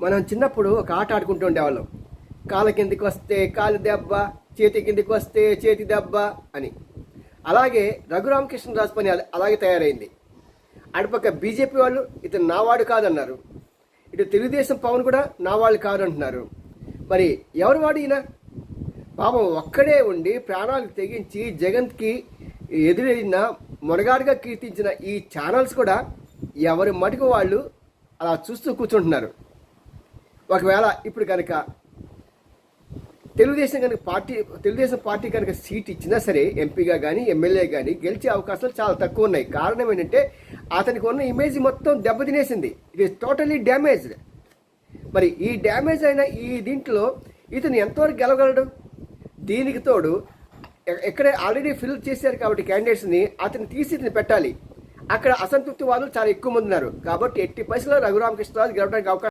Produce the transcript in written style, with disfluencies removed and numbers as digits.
మనం చిన్నప్పుడు ఒక ఆట ఆడుకుంటూ ఉండేవాళ్ళం. కాళ్ళ కిందికి వస్తే కాలు దెబ్బ, చేతి కిందికి వస్తే చేతి దెబ్బ అని. అలాగే రఘురామకృష్ణరాజు పని అలాగే తయారైంది. అటుపక్క బీజేపీ వాళ్ళు ఇతను నావాడు కాదన్నారు, ఇటు తెలుగుదేశం పవన్ కూడా నావాళ్ళు కాదు అంటున్నారు. మరి ఎవరు వాడు ఈయన? పాపం ఒక్కడే ఉండి ప్రాణాలు తెగించి జగన్కి ఎదురైన మొనగాడుగా కీర్తించిన ఈ ఛానల్స్ కూడా ఎవరి మటుకు వాళ్ళు అలా చూస్తూ కూర్చుంటున్నారు. ఒకవేళ ఇప్పుడు కనుక తెలుగుదేశం పార్టీ కనుక సీట్ ఇచ్చినా సరే ఎంపీగా కానీ ఎమ్మెల్యే కానీ గెలిచే అవకాశాలు చాలా తక్కువ ఉన్నాయి. కారణం ఏంటంటే అతనికి ఉన్న ఇమేజ్ మొత్తం దెబ్బతినేసింది. It is totally damaged. మరి ఈ డ్యామేజ్ అయిన ఈ దీంట్లో ఇతను ఎంతవరకు గెలవగలడు? దీనికి తోడు ఎక్కడే ఆల్రెడీ ఫిల్ చేశారు కాబట్టి క్యాండిడేట్స్ని అతను తీసి ఇతను పెట్టాలి. అక్కడ అసంతృప్తి వాదులు చాలా ఎక్కువ మంది ఉన్నారు. కాబట్టి ఎట్టి పరిస్థితుల్లో రఘురామకృష్ణరాజు గెలవడానికి అవకాశం